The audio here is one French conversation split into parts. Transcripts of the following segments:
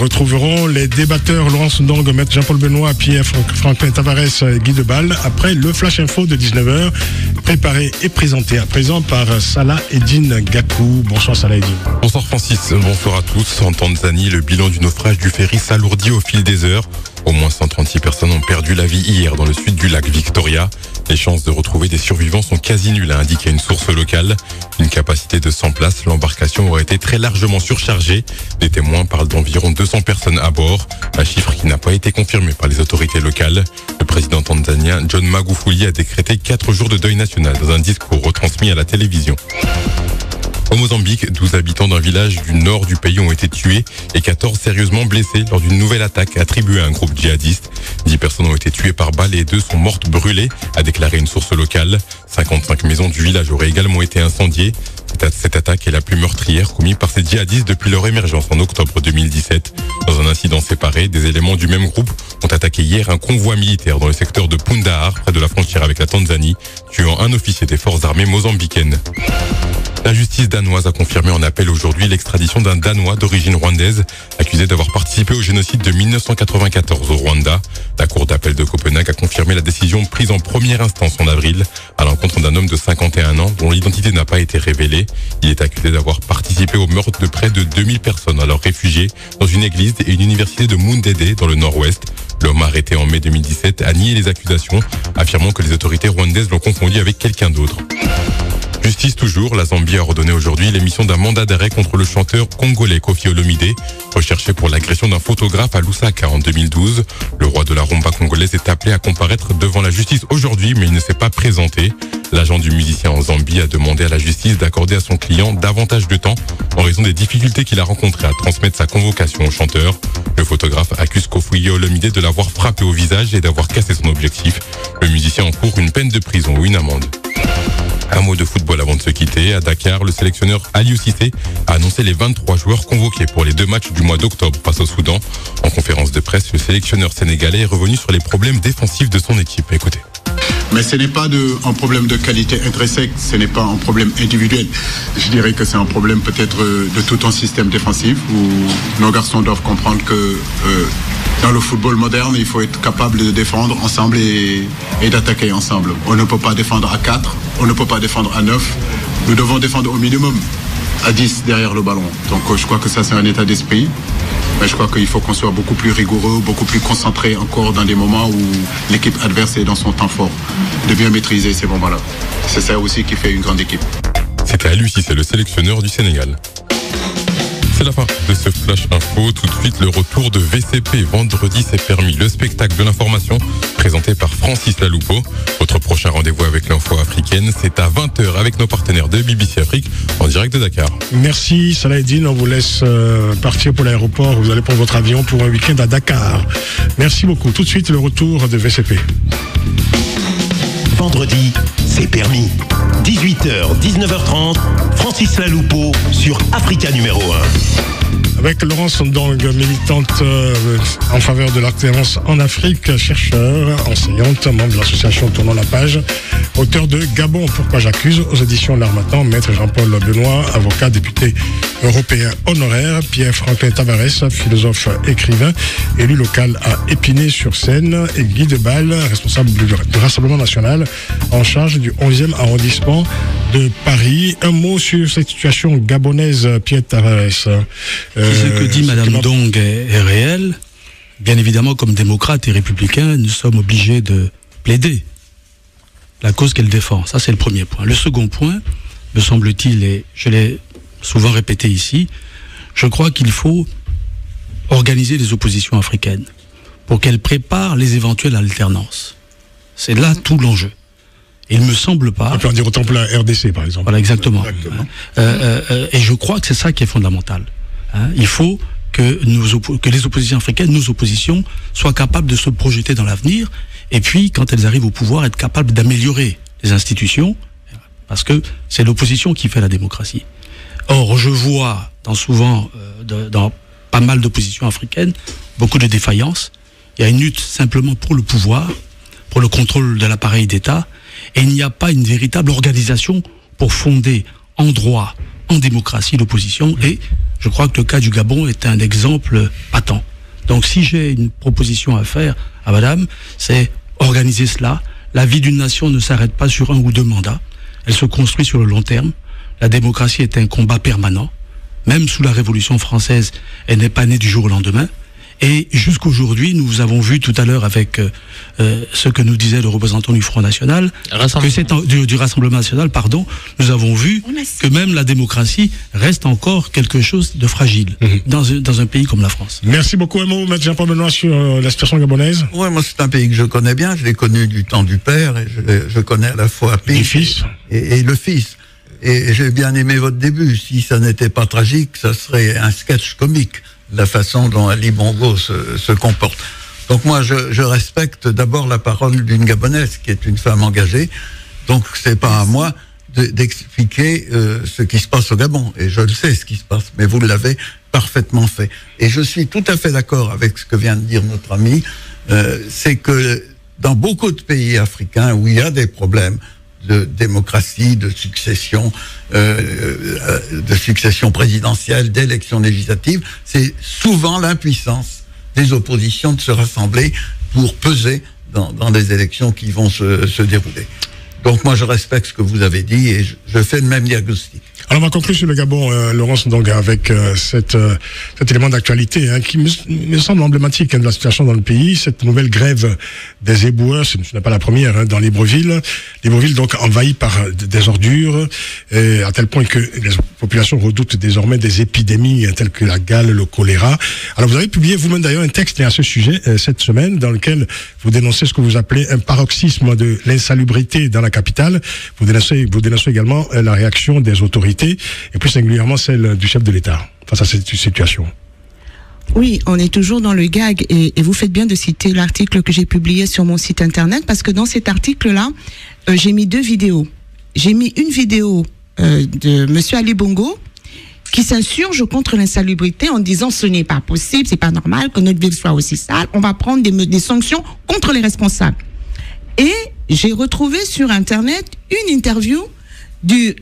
Retrouverons les débatteurs Laurence Ndong, Maître Jean-Paul Benoît, Pierre Franklin Tavares et Guy Debal après le Flash Info de 19h, préparé et présenté à présent par Salah Eddine Gakou. Bonsoir Salah Eddine. Bonsoir Francis, bonsoir à tous. En Tanzanie, le bilan du naufrage du ferry s'alourdit au fil des heures. Au moins 136 personnes ont perdu la vie hier dans le sud du lac Victoria. Les chances de retrouver des survivants sont quasi nulles, a indiqué une source locale. Une capacité de 100 places, l'embarcation aurait été très largement surchargée. Des témoins parlent d'environ 200 personnes à bord, un chiffre qui n'a pas été confirmé par les autorités locales. Le président tanzanien John Magufuli a décrété 4 jours de deuil national dans un discours retransmis à la télévision. Au Mozambique, 12 habitants d'un village du nord du pays ont été tués et 14 sérieusement blessés lors d'une nouvelle attaque attribuée à un groupe djihadiste. 10 personnes ont été tuées par balles et 2 sont mortes brûlées, a déclaré une source locale. 55 maisons du village auraient également été incendiées. Cette attaque est la plus meurtrière commise par ces djihadistes depuis leur émergence en octobre 2017. Dans un incident séparé, des éléments du même groupe ont attaqué hier un convoi militaire dans le secteur de Pundahar, près de la frontière avec la Tanzanie, tuant un officier des forces armées mozambicaines. La justice danoise a confirmé en appel aujourd'hui l'extradition d'un Danois d'origine rwandaise accusé d'avoir participé au génocide de 1994 au Rwanda. La cour d'appel de Copenhague a confirmé la décision prise en première instance en avril à l'encontre d'un homme de 51 ans dont l'identité n'a pas été révélée. Il est accusé d'avoir participé au meurtre de près de 2000 personnes alors réfugiées dans une église et une université de Mundede dans le nord-ouest. L'homme arrêté en mai 2017 a nié les accusations, affirmant que les autorités rwandaises l'ont confondu avec quelqu'un d'autre. Justice toujours, la Zambie a ordonné aujourd'hui l'émission d'un mandat d'arrêt contre le chanteur congolais Koffi Olomide, recherché pour l'agression d'un photographe à Lusaka en 2012. Le roi de la rumba congolaise est appelé à comparaître devant la justice aujourd'hui, mais il ne s'est pas présenté. L'agent du musicien en Zambie a demandé à la justice d'accorder à son client davantage de temps en raison des difficultés qu'il a rencontrées à transmettre sa convocation au chanteur. Le photographe accuse Koffi Olomide de l'avoir frappé au visage et d'avoir cassé son objectif. Le musicien encourt une peine de prison ou une amende. Un mot de football avant de se quitter. À Dakar, le sélectionneur Aliou Cissé a annoncé les 23 joueurs convoqués pour les 2 matchs du mois d'octobre face au Soudan. En conférence de presse, le sélectionneur sénégalais est revenu sur les problèmes défensifs de son équipe. Écoutez. Mais ce n'est pas un problème de qualité intrinsèque, ce n'est pas un problème individuel. Je dirais que c'est un problème peut-être de tout un système défensif où nos garçons doivent comprendre que dans le football moderne, il faut être capable de défendre ensemble et d'attaquer ensemble. On ne peut pas défendre à 4, on ne peut pas défendre à 9. Nous devons défendre au minimum à 10 derrière le ballon. Donc je crois que ça c'est un état d'esprit. Mais je crois qu'il faut qu'on soit beaucoup plus rigoureux, beaucoup plus concentré encore dans des moments où l'équipe adverse est dans son temps fort. De bien maîtriser ces moments-là. C'est ça aussi qui fait une grande équipe. C'était Aliou Cissé, le sélectionneur du Sénégal. C'est la fin de ce Flash Info. Tout de suite, le retour de VCP. Vendredi, c'est permis. Le spectacle de l'information présenté par Francis Laloupeau. Votre prochain rendez-vous avec l'info africaine, c'est à 20h avec nos partenaires de BBC Afrique en direct de Dakar. Merci Salah Eddine. On vous laisse partir pour l'aéroport. Vous allez prendre votre avion pour un week-end à Dakar. Merci beaucoup. Tout de suite, le retour de VCP. Vendredi, c'est permis. 18h, 19h30, Francis Laloupeau sur Africa numéro 1. Avec Laurence Ndong, militante en faveur de l'alternance en Afrique, chercheure, enseignante, membre de l'association Tournons la page, auteur de Gabon, pourquoi j'accuse, aux éditions L'Harmattan, maître Jean-Paul Benoît, avocat, député européen honoraire, Pierre Franklin Tavares, philosophe, écrivain, élu local à Épinay-sur-Seine, et Guy Debal, responsable du Rassemblement national, en charge du 11e arrondissement de Paris. Un mot sur cette situation gabonaise, Pierre Tavares. Ce que dit Madame Ndong est réel. Bien évidemment, comme démocrates et républicains, nous sommes obligés de plaider la cause qu'elle défend. Ça, c'est le premier point. Le second point, me semble-t-il, et je l'ai souvent répété ici, je crois qu'il faut organiser les oppositions africaines pour qu'elles préparent les éventuelles alternances. C'est là tout l'enjeu. Il me semble pas... On peut en dire autant pour la RDC, par exemple. Voilà, exactement. Et je crois que c'est ça qui est fondamental. Il faut que les oppositions africaines, nos oppositions, soient capables de se projeter dans l'avenir, et puis, quand elles arrivent au pouvoir, être capables d'améliorer les institutions, parce que c'est l'opposition qui fait la démocratie. Or, je vois dans pas mal d'oppositions africaines, beaucoup de défaillances. Il y a une lutte simplement pour le pouvoir, pour le contrôle de l'appareil d'État, et il n'y a pas une véritable organisation pour fonder en droit, en démocratie, l'opposition et Je crois que le cas du Gabon est un exemple patent. Donc si j'ai une proposition à faire à madame, c'est organiser cela. La vie d'une nation ne s'arrête pas sur 1 ou 2 mandats. Elle se construit sur le long terme. La démocratie est un combat permanent. Même sous la Révolution française, elle n'est pas née du jour au lendemain. Et jusqu'aujourd'hui, nous avons vu tout à l'heure avec ce que nous disait le représentant du Front National, du Rassemblement National, pardon, nous avons vu que même la démocratie reste encore quelque chose de fragile dans un pays comme la France. Merci beaucoup, M. Jean-Paul Benoît, sur la situation gabonaise. Oui, moi c'est un pays que je connais bien, je l'ai connu du temps du père, et je connais à la fois le fils et le fils. Et j'ai bien aimé votre début. Si ça n'était pas tragique, ça serait un sketch comique, la façon dont Ali Bongo se comporte. Donc moi, je respecte d'abord la parole d'une Gabonaise, qui est une femme engagée. Donc c'est pas à moi d'expliquer ce qui se passe au Gabon. Et je le sais, ce qui se passe, mais vous l'avez parfaitement fait. Et je suis tout à fait d'accord avec ce que vient de dire notre ami. C'est que dans beaucoup de pays africains où il y a des problèmes de démocratie, de succession présidentielle, d'élections législatives, c'est souvent l'impuissance des oppositions de se rassembler pour peser dans des élections qui vont se dérouler. Donc moi je respecte ce que vous avez dit et je fais le même diagnostic. Alors on va conclure sur le Gabon, Laurence Ndonga, avec cet élément d'actualité qui me semble emblématique de la situation dans le pays, cette nouvelle grève des éboueurs, ce n'est pas la première, dans Libreville. Libreville donc envahi par des ordures, et à tel point que les populations redoutent désormais des épidémies telles que la gale, le choléra. Alors vous avez publié vous-même d'ailleurs un texte à ce sujet cette semaine, dans lequel vous dénoncez ce que vous appelez un paroxysme de l'insalubrité dans la capitale. Vous dénoncez également la réaction des autorités, et plus singulièrement celle du chef de l'État face à cette situation. Oui, on est toujours dans le gag, et vous faites bien de citer l'article que j'ai publié sur mon site internet, parce que dans cet article-là, j'ai mis 2 vidéos. J'ai mis une vidéo de Monsieur Ali Bongo, qui s'insurge contre l'insalubrité en disant ce n'est pas possible, c'est pas normal que notre ville soit aussi sale, on va prendre des sanctions contre les responsables. Et j'ai retrouvé sur internet une interview du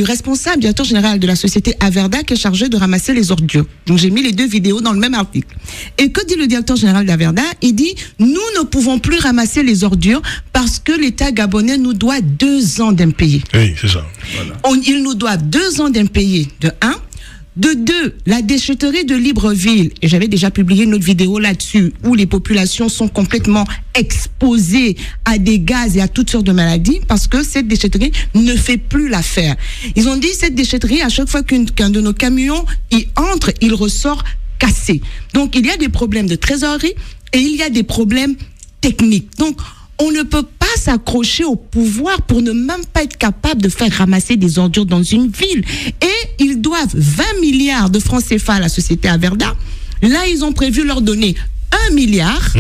responsable, directeur général de la société Averda, qui est chargé de ramasser les ordures. Donc j'ai mis les 2 vidéos dans le même article. Et que dit le directeur général d'Averda? Il dit, nous ne pouvons plus ramasser les ordures parce que l'État gabonais nous doit 2 ans d'impayés. Oui, c'est ça. Voilà. Il nous doit 2 ans d'impayés, de 1. De 2, la déchetterie de Libreville, et j'avais déjà publié une autre vidéo là-dessus, où les populations sont complètement exposées à des gaz et à toutes sortes de maladies, parce que cette déchetterie ne fait plus l'affaire. Ils ont dit, cette déchetterie, à chaque fois qu'un de nos camions y entre, il ressort cassé. Donc il y a des problèmes de trésorerie, et il y a des problèmes techniques. Donc on ne peut pas s'accrocher au pouvoir pour ne même pas être capable de faire ramasser des ordures dans une ville. Et ils doivent 20 milliards de francs CFA à la société Averda. Là, ils ont prévu leur donner 1 milliard.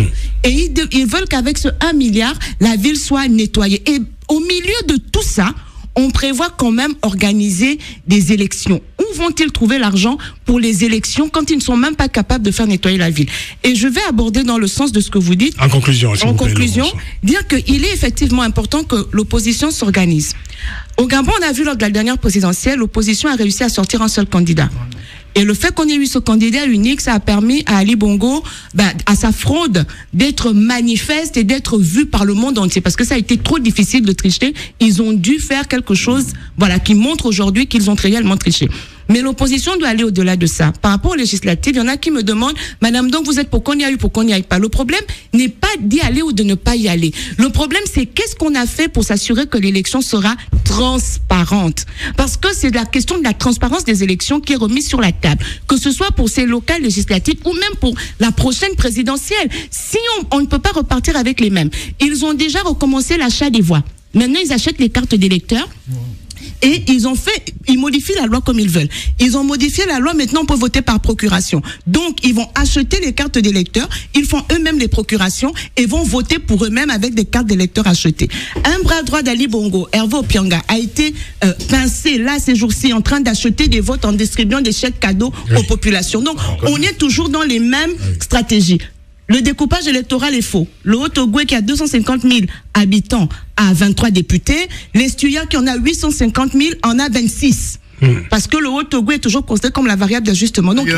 Et ils veulent qu'avec ce 1 milliard, la ville soit nettoyée. Et au milieu de tout ça, on prévoit quand même organiser des élections. Où vont-ils trouver l'argent pour les élections quand ils ne sont même pas capables de faire nettoyer la ville? Et je vais aborder dans le sens de ce que vous dites. En conclusion, dire qu'il est effectivement important que l'opposition s'organise. Au Gabon, on a vu lors de la dernière présidentielle, l'opposition a réussi à sortir un seul candidat. Et le fait qu'on ait eu ce candidat unique, ça a permis à Ali Bongo, à sa fraude, d'être manifeste et d'être vu par le monde entier. Parce que ça a été trop difficile de tricher. Ils ont dû faire quelque chose, qui montre aujourd'hui qu'ils ont réellement triché. Mais l'opposition doit aller au-delà de ça. Par rapport aux législatives, il y en a qui me demandent, madame, donc vous êtes pour qu'on y aille ou pour qu'on n'y aille pas. Le problème n'est pas d'y aller ou de ne pas y aller. Le problème, c'est qu'est-ce qu'on a fait pour s'assurer que l'élection sera transparente. Parce que c'est la question de la transparence des élections qui est remise sur la table. Que ce soit pour ces locales législatives ou même pour la prochaine présidentielle. Si on ne peut pas repartir avec les mêmes. Ils ont déjà recommencé l'achat des voix. Maintenant, ils achètent les cartes d'électeurs. Et ils modifient la loi comme ils veulent. Ils ont modifié la loi, maintenant on peut voter par procuration. Donc ils vont acheter les cartes d'électeurs, ils font eux-mêmes les procurations et vont voter pour eux-mêmes avec des cartes d'électeurs achetées. Un bras droit d'Ali Bongo, Hervé Opianga, a été pincé là ces jours-ci en train d'acheter des votes en distribuant des chèques cadeaux aux populations. Donc on est toujours dans les mêmes stratégies. Le découpage électoral est faux. Le Haut-Ogooué qui a 250 000 habitants a 23 députés. L'Estuya qui en a 850 000 en a 26. Parce que le Haut-Togo est toujours considéré comme la variable d'ajustement. Donc,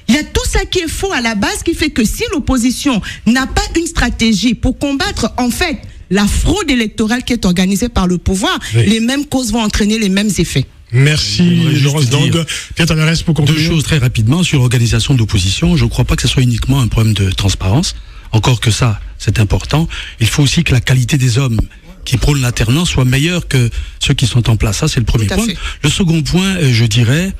il y a tout ça qui est faux à la base, qui fait que si l'opposition n'a pas une stratégie pour combattre, en fait, la fraude électorale qui est organisée par le pouvoir, les mêmes causes vont entraîner les mêmes effets. Merci, Laurence Dong. Pierre Tavares, pour conclure. Deux choses très rapidement sur l'organisation d'opposition. Je ne crois pas que ce soit uniquement un problème de transparence. Encore que ça, c'est important. Il faut aussi que la qualité des hommes qui prônent l'alternance soit meilleure que ceux qui sont en place. Ça, c'est le premier point. Le second point, je dirais,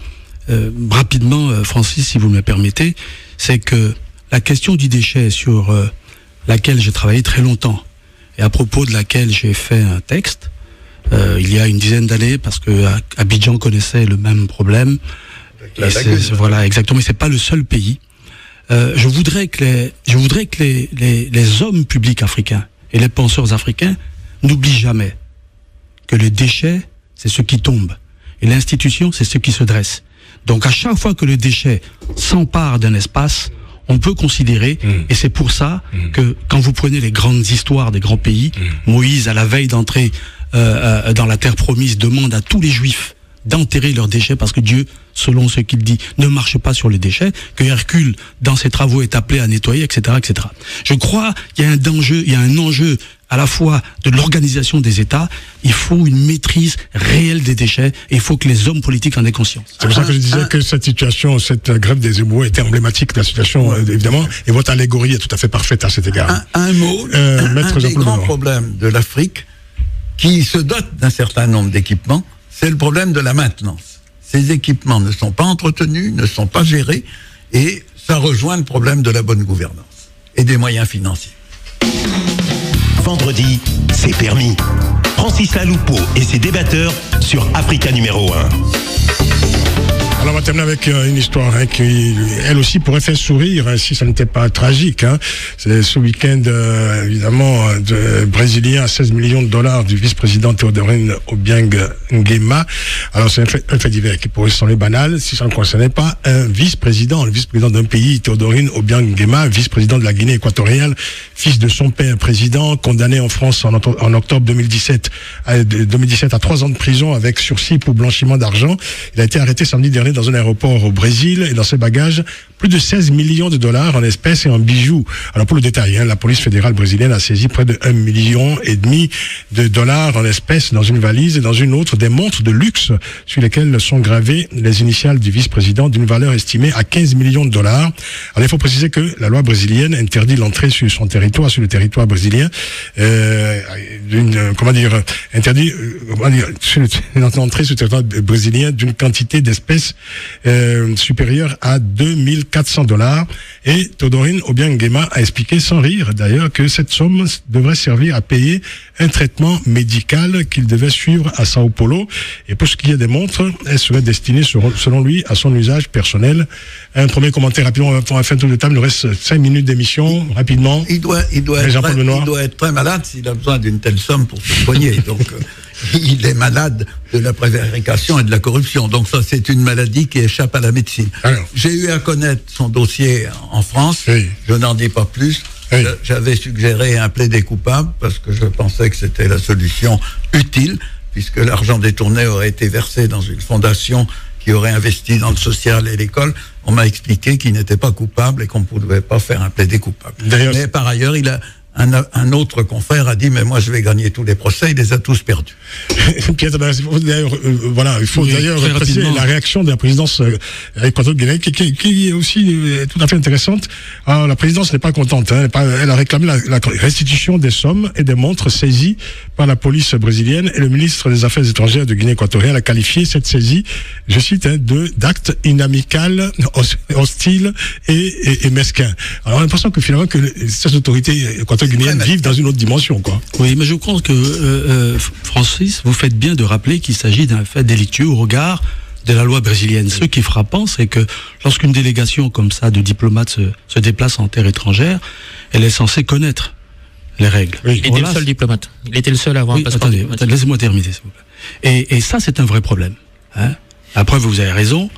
rapidement, Francis, si vous me le permettez, c'est que la question du déchet sur laquelle j'ai travaillé très longtemps et à propos de laquelle j'ai fait un texte, il y a une dizaine d'années, parce que Abidjan connaissait le même problème. Voilà, exactement. Mais c'est pas le seul pays. Je voudrais que les hommes publics africains et les penseurs africains n'oublient jamais que le déchet, c'est ce qui tombe. Et l'institution, c'est ce qui se dresse. Donc à chaque fois que le déchet s'empare d'un espace, on peut considérer, et c'est pour ça que quand vous prenez les grandes histoires des grands pays, Moïse, à la veille d'entrer dans la terre promise, demande à tous les juifs d'enterrer leurs déchets parce que Dieu, selon ce qu'il dit, ne marche pas sur les déchets, que Hercule, dans ses travaux, est appelé à nettoyer, etc., etc. Je crois qu'il y a un enjeu à la fois de l'organisation des États, il faut une maîtrise réelle des déchets et il faut que les hommes politiques en aient conscience. C'est pour ça que je disais que cette situation, cette grève des éboueurs était emblématique de la situation, évidemment, et votre allégorie est tout à fait parfaite à cet égard. Un mot, un des grands problèmes de l'Afrique, qui se dote d'un certain nombre d'équipements, c'est le problème de la maintenance. Ces équipements ne sont pas entretenus, ne sont pas gérés, et ça rejoint le problème de la bonne gouvernance et des moyens financiers. Vendredi, c'est permis. Francis Laloupeau et ses débatteurs sur Africa numéro 1. Alors on va terminer avec une histoire qui, elle aussi, pourrait faire sourire si ça n'était pas tragique. C'est ce week-end, évidemment, de Brésilien à 16 millions de dollars du vice-président Théodorine Obiang Nguema. Alors c'est un fait divers qui pourrait sembler banal si ça ne concernait pas un vice-président, le vice-président d'un pays, Théodorine Obiang Nguema, vice-président de la Guinée équatoriale, fils de son père président, condamné en France en octobre 2017 à 3 ans de prison avec sursis pour blanchiment d'argent. Il a été arrêté samedi dernier dans un aéroport au Brésil et dans ses bagages, plus de 16 millions de dollars en espèces et en bijoux. Alors pour le détail, la police fédérale brésilienne a saisi près de 1,5 million de dollars en espèces dans une valise et dans une autre des montres de luxe sur lesquelles sont gravées les initiales du vice-président d'une valeur estimée à 15 millions de dollars. Alors il faut préciser que la loi brésilienne interdit l'entrée sur son territoire, sur le territoire brésilien, l'entrée sur le territoire brésilien d'une quantité d'espèces supérieure à 2400 dollars. Et Théodorine Obiang Nguema a expliqué sans rire d'ailleurs que cette somme devrait servir à payer un traitement médical qu'il devait suivre à Sao Paulo. Et pour ce qui est des montres, elles seraient destinées selon lui à son usage personnel. Un premier commentaire rapidement pour un fin tour de table. Il nous reste 5 minutes d'émission, rapidement. Il doit être très malade s'il a besoin d'une telle somme pour se soigner. Donc il est malade de la prévarication et de la corruption. Donc ça, c'est une maladie qui échappe à la médecine. Alors, j'ai eu à connaître son dossier en France. Oui. Je n'en dis pas plus. Oui. J'avais suggéré un plaidé coupable parce que je pensais que c'était la solution utile, puisque l'argent détourné aurait été versé dans une fondation qui aurait investi dans le social et l'école. On m'a expliqué qu'il n'était pas coupable et qu'on ne pouvait pas faire un plaidé coupable. Mais par ailleurs, un autre confrère a dit, mais moi je vais gagner tous les procès, il les a tous perdus. Pierre, il faut d'ailleurs préciser la réaction de la présidence équatorienne qui est aussi tout à fait intéressante. Alors, la présidence n'est pas contente. Elle a réclamé la restitution des sommes et des montres saisies par la police brésilienne, et le ministre des Affaires étrangères de Guinée équatoriale a qualifié cette saisie, je cite, d'acte inamical, hostile et mesquin. Alors on a l'impression que finalement que ces autorités équatoriennes vivent dans une autre dimension, quoi. Oui, mais je pense que Francis, vous faites bien de rappeler qu'il s'agit d'un fait délictueux au regard de la loi brésilienne. Ce qui est frappant, c'est que lorsqu'une délégation comme ça de diplomates se déplace en terre étrangère, elle est censée connaître les règles. Oui. Il était le seul diplomate. Il était le seul à avoir un passeport diplomatique. Laissez-moi terminer, s'il vous plaît. Et ça, c'est un vrai problème. Après, vous avez raison.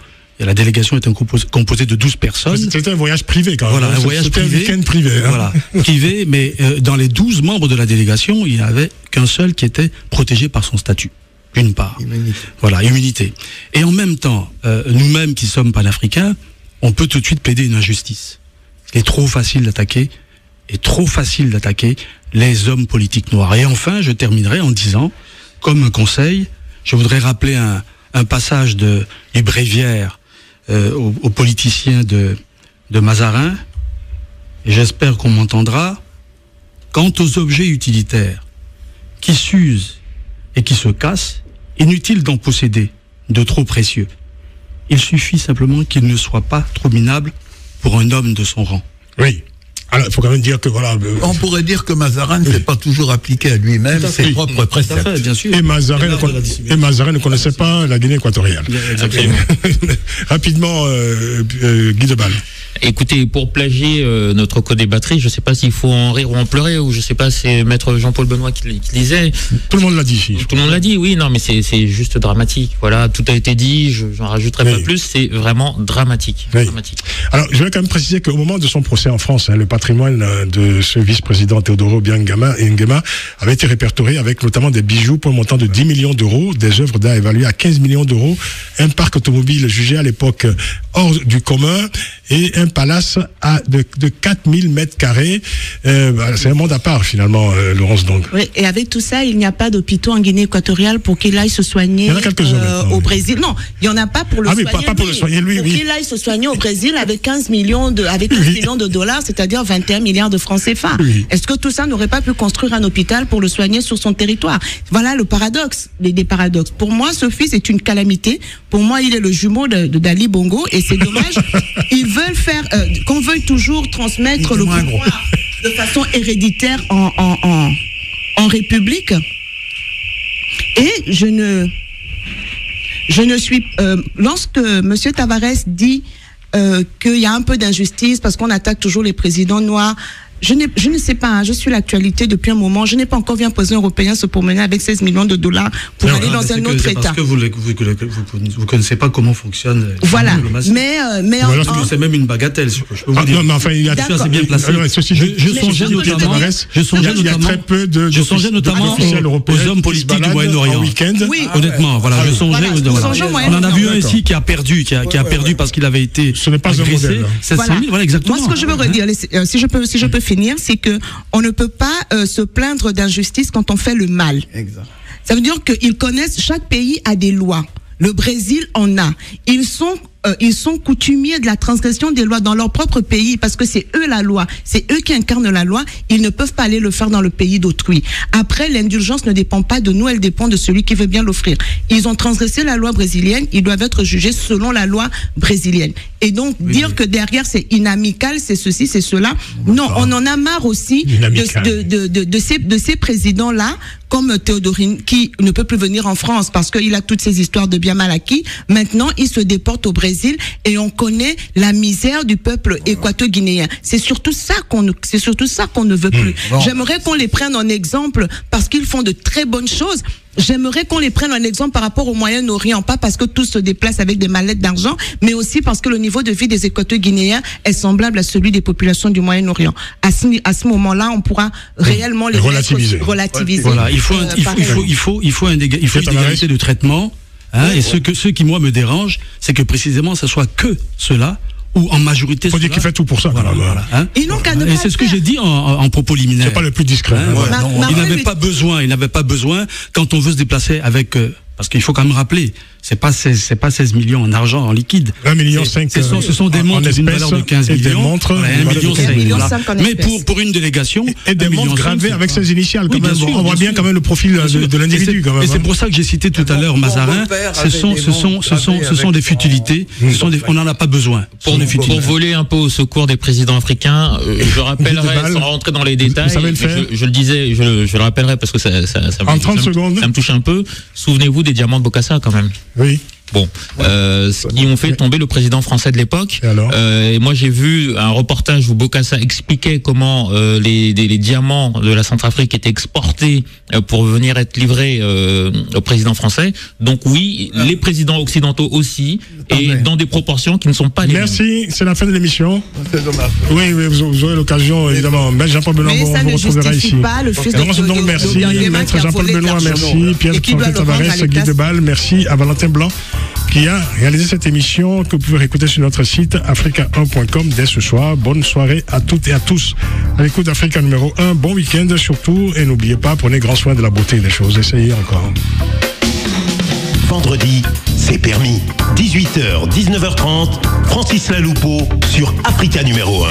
Et la délégation est composée de 12 personnes. C'était un voyage privé, quand même. Voilà, un voyage privé. C'était un week-end privé. Voilà, privé, mais dans les 12 membres de la délégation, il n'y avait qu'un seul qui était protégé par son statut. d'une part. Immunité. Voilà, immunité. Et en même temps, nous-mêmes qui sommes panafricains, on peut tout de suite plaider une injustice. Il est trop facile d'attaquer les hommes politiques noirs. Et enfin, je terminerai en disant, comme un conseil, je voudrais rappeler un passage du bréviaire aux politiciens de Mazarin, et j'espère qu'on m'entendra. Quant aux objets utilitaires qui s'usent et qui se cassent, inutile d'en posséder de trop précieux. Il suffit simplement qu'ils ne soient pas trop minables pour un homme de son rang. Oui. Alors, il faut quand même dire que voilà. On pourrait dire que Mazarin ne s'est pas toujours appliqué à lui-même ses propres préceptes. Tout à fait, bien sûr. Et Mazarin ne connaissait pas la Guinée équatoriale. Exactement. Rapidement, Guy Debal. Écoutez, pour plagier notre co-débattrice, je ne sais pas s'il faut en rire ou en pleurer, ou je ne sais pas, c'est maître Jean-Paul Benoît qui disait. Tout le monde l'a dit ici. Tout le monde l'a dit, oui, non, mais c'est juste dramatique. Voilà, tout a été dit, j'en rajouterai pas plus, c'est vraiment dramatique. Oui. Alors, je vais quand même préciser qu'au moment de son procès en France, le patrimoine de ce vice-président Teodoro Obiang Nguema avait été répertorié avec notamment des bijoux pour un montant de 10 millions d'euros, des œuvres d'art évaluées à 15 millions d'euros, un parc automobile jugé à l'époque hors du commun et un palace de 4000 mètres carrés. C'est un monde à part finalement, Laurence donc. Oui, et avec tout ça, il n'y a pas d'hôpitaux en Guinée équatoriale pour qu'il aille se soigner au Brésil. Non, il n'y en a pas pour le soigner. Pas pour le soigner lui. Pour qu'il aille se soigner au Brésil avec 15 millions de dollars, c'est-à-dire 21 milliards de francs CFA. Oui. Est-ce que tout ça n'aurait pas pu construire un hôpital pour le soigner sur son territoire? Voilà le paradoxe, des paradoxes. Pour moi, ce fils est une calamité. Pour moi, il est le jumeau de Dali Bongo et c'est dommage. Ils veulent faire, qu'on veuille toujours transmettre le pouvoir de façon héréditaire en République. Et je ne suis, lorsque Monsieur Tavares dit qu'il y a un peu d'injustice parce qu'on attaque toujours les présidents noirs. Je ne sais pas, hein, je suis l'actualité depuis un moment. Je n'ai pas encore vu un président européen se promener avec 16 millions de dollars pour aller dans un autre État. Parce que vous connaissez pas comment fonctionne. Voilà. Mais c'est même une bagatelle. Je peux vous dire. Non, mais enfin, il y a tout ça, c'est bien placé. Je songeais notamment aux hommes politiques du Moyen-Orient. Oui. Honnêtement, voilà, je songeais. On en a vu un ici qui a perdu parce qu'il avait été. Ce n'est pas un modèle. 700 000, voilà, exactement. Moi, ce que je veux redire, si je peux finir, c'est que on ne peut pas se plaindre d'injustice quand on fait le mal. Exact. Ça veut dire qu'ils connaissent, chaque pays a des lois. Le Brésil en a. Ils sont coutumiers de la transgression des lois dans leur propre pays parce que c'est eux la loi, c'est eux qui incarnent la loi. Ils ne peuvent pas aller le faire dans le pays d'autrui. Après, l'indulgence ne dépend pas de nous, elle dépend de celui qui veut bien l'offrir. Ils ont transgressé la loi brésilienne, ils doivent être jugés selon la loi brésilienne. Et donc, dire que derrière c'est inamical, c'est ceci, c'est cela. Non, on en a marre aussi de ces présidents-là, comme Théodorine, qui ne peut plus venir en France parce qu'il a toutes ces histoires de bien mal acquis. Maintenant, il se déporte au Brésil et on connaît la misère du peuple équato-guinéen. C'est surtout ça qu'on ne veut plus. J'aimerais qu'on les prenne en exemple parce qu'ils font de très bonnes choses. J'aimerais qu'on les prenne en exemple par rapport au Moyen-Orient, pas parce que tous se déplacent avec des mallettes d'argent, mais aussi parce que le niveau de vie des équato-guinéens est semblable à celui des populations du Moyen-Orient. À ce moment-là, on pourra réellement les relativiser. Voilà, il faut une égalité de traitement. Et ce qui moi me dérange, c'est que précisément, ce soit que cela. Ou en majorité. Faut dire qu'il fait tout pour ça. Voilà. Ils n'ont qu'à ne pas et c'est ce que j'ai dit en propos liminaire. C'est pas le plus discret. Il n'avait pas besoin quand on veut se déplacer avec. Parce qu'il faut quand même rappeler, c'est pas 16 millions en argent, en liquide. 1,5 million. Ce sont des montres d'une valeur de 15 millions. 1,5 million. Mais pour une délégation. Et des montres gravées avec ses initiales, quand même. On voit bien quand même le profil de l'individu, quand même. Et c'est pour ça que j'ai cité tout à l'heure Mazarin. Ce sont des futilités. On n'en a pas besoin. Pour voler un peu au secours des présidents africains, je rappellerai, sans rentrer dans les détails, je le disais, je le rappellerai parce que ça me touche un peu. Souvenez-vous des diamants de Bokassa quand même. Oui. Bon, ce qui ont fait tomber le président français de l'époque. Et moi, j'ai vu un reportage où Bokassa expliquait comment les diamants de la Centrafrique étaient exportés pour venir être livrés au président français. Donc oui, les présidents occidentaux aussi, et dans des proportions qui ne sont pas les mêmes. Merci, c'est la fin de l'émission. C'est dommage. Oui, vous aurez l'occasion, évidemment. Maître Jean-Paul Benoît, on vous retrouvera ici. Pas le fait donc merci, Maître Jean-Paul Benoît, merci, Pierre Tavares, Guy Debal, merci à Valentin Blanc qui a réalisé cette émission que vous pouvez réécouter sur notre site africa1.com dès ce soir. Bonne soirée à toutes et à tous. À l'écoute d'Africa numéro 1, bon week-end surtout, et n'oubliez pas, prenez grand soin de la beauté des choses. Essayez encore. Vendredi, c'est permis. 18h, 19h30, Francis Laloupeau sur Africa numéro 1.